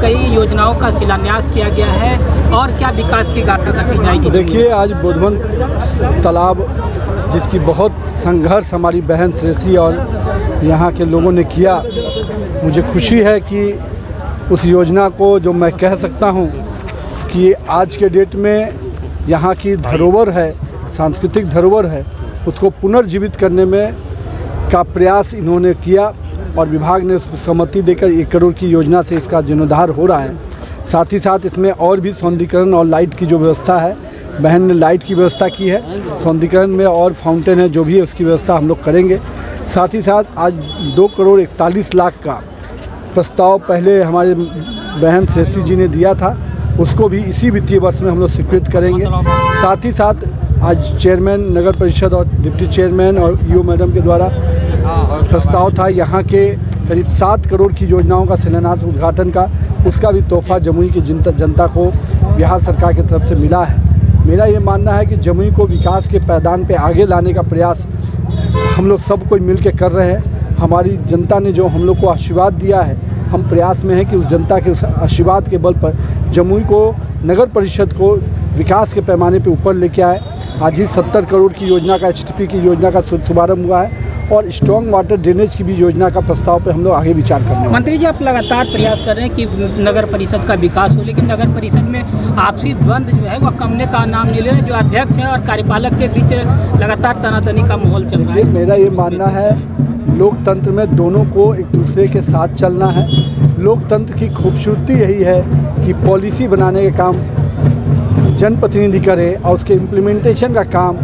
कई योजनाओं का शिलान्यास किया गया है और क्या विकास की गाथा कटी जाएगी? देखिए, आज बुधवन तालाब जिसकी बहुत संघर्ष हमारी बहन श्रेषी और यहाँ के लोगों ने किया, मुझे खुशी है कि उस योजना को जो मैं कह सकता हूँ कि आज के डेट में यहाँ की धरोहर है, सांस्कृतिक धरोहर है, उसको पुनर्जीवित करने में का प्रयास इन्होंने किया और विभाग ने उसको सहमति देकर 1 करोड़ की योजना से इसका जीर्णोद्धार हो रहा है। साथ ही साथ इसमें और भी सौंदर्यीकरण और लाइट की जो व्यवस्था है, बहन ने लाइट की व्यवस्था की है, सौंदर्यीकरण में और फाउंटेन है, जो भी है उसकी व्यवस्था हम लोग करेंगे। साथ ही साथ आज 2 करोड़ 41 लाख का प्रस्ताव पहले हमारे बहन श्रेषी जी ने दिया था, उसको भी इसी वित्तीय वर्ष में हम लोग स्वीकृत करेंगे। साथ ही साथ आज चेयरमैन नगर परिषद और डिप्टी चेयरमैन और ईओ मैडम के द्वारा प्रस्ताव था यहाँ के करीब 7 करोड़ की योजनाओं का शिलान्यास उद्घाटन का, उसका भी तोहफा जमुई की जनता को बिहार सरकार की तरफ से मिला है। मेरा ये मानना है कि जमुई को विकास के पैदान पे आगे लाने का प्रयास हम लोग सब कोई मिल के कर रहे हैं। हमारी जनता ने जो हम लोग को आशीर्वाद दिया है, हम प्रयास में हैं कि उस जनता के उस आशीर्वाद के बल पर जमुई को नगर परिषद को विकास के पैमाने पे ऊपर लेके आए। आज ही 70 करोड़ की योजना का HTP की योजना का शुभारंभ हुआ है और स्ट्रॉन्ग वाटर ड्रेनेज की भी योजना का प्रस्ताव पे हम लोग आगे विचार करने हैं। मंत्री जी, आप लगातार प्रयास कर रहे हैं कि नगर परिषद का विकास हो, लेकिन नगर परिषद में आपसी द्वंद्व जो है वह कमने का नाम नहीं ले रहे। जो अध्यक्ष हैं और कार्यपालक के बीच लगातार तनातनी का माहौल चल रहा है। मेरा ये मानना है, लोकतंत्र में दोनों को एक दूसरे के साथ चलना है। लोकतंत्र की खूबसूरती यही है कि पॉलिसी बनाने का काम जनप्रतिनिधि करे और उसके इम्प्लीमेंटेशन का काम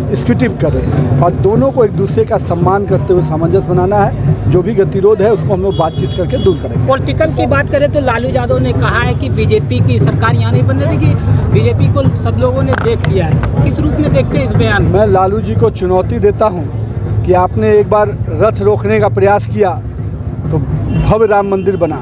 एग्जीक्यूटिव करे और दोनों को एक दूसरे का सम्मान करते हुए सामंजस्य बनाना है। जो भी गतिरोध है उसको हम लोग बातचीत करके दूर करेंगे। पॉलिटिकल की बात करें तो लालू यादव ने कहा है कि बीजेपी की सरकार यहाँ नहीं बनने देगी, बीजेपी को सब लोगों ने देख लिया है। किस रूप में देखते हैं इस बयान? मैं लालू जी को चुनौती देता हूँ कि आपने एक बार रथ रोकने का प्रयास किया तो भव्य राम मंदिर बना,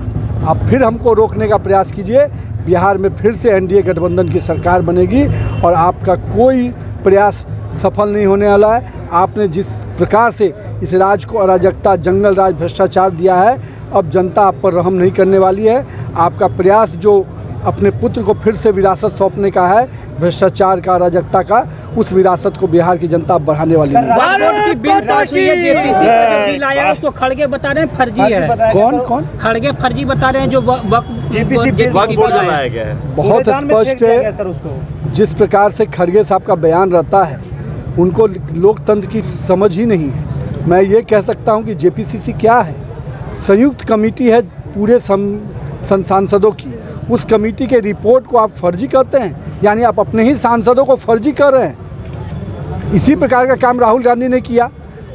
आप फिर हमको रोकने का प्रयास कीजिए। बिहार में फिर से NDA गठबंधन की सरकार बनेगी और आपका कोई प्रयास सफल नहीं होने वाला है। आपने जिस प्रकार से इस राज्य को अराजकता, जंगल राज, भ्रष्टाचार दिया है, अब जनता आप पर रहम नहीं करने वाली है। आपका प्रयास जो अपने पुत्र को फिर से विरासत सौंपने का है, भ्रष्टाचार का, अराजकता का, उस विरासत को बिहार की जनता बढ़ाने वाली है। बिल पास हुई है, JPC का जो बिल आया उसको खड़गे बता रहे हैं फर्जी है। कौन खड़गे फर्जी बता रहे हैं जो JPC बनाया गया है। बहुत स्पष्ट है। जिस प्रकार से खड़गे साहब का बयान रहता है, उनको लोकतंत्र की समझ ही नहीं है। मैं ये कह सकता हूँ कि JPCC क्या है, संयुक्त कमेटी है पूरे सांसदों की। उस कमेटी के रिपोर्ट को आप फर्जी कहते हैं, यानी आप अपने ही सांसदों को फर्जी कर रहे हैं। इसी प्रकार का काम राहुल गांधी ने किया।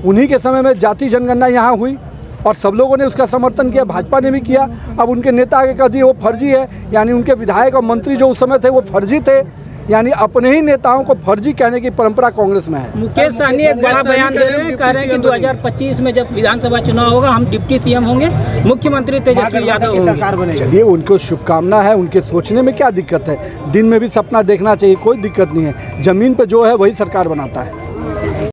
उन्हीं के समय में जाति जनगणना यहाँ हुई और सब लोगों ने उसका समर्थन किया, भाजपा ने भी किया। अब उनके नेता आगे कह दिए वो फर्जी है, यानी उनके विधायक और मंत्री जो उस समय थे वो फर्जी थे। यानी अपने ही नेताओं को फर्जी कहने की परंपरा कांग्रेस में है। मुकेश सहनी एक बड़ा बयान दे रहे हैं, कह रहे हैं कि 2025 में जब विधानसभा चुनाव होगा हम डिप्टी CM होंगे, मुख्यमंत्री तेजस्वी यादव होंगे। चलिए, उनको शुभकामना है, उनके सोचने में क्या दिक्कत है। दिन में भी सपना देखना चाहिए, कोई दिक्कत नहीं है। जमीन पर जो है वही सरकार बनाता है।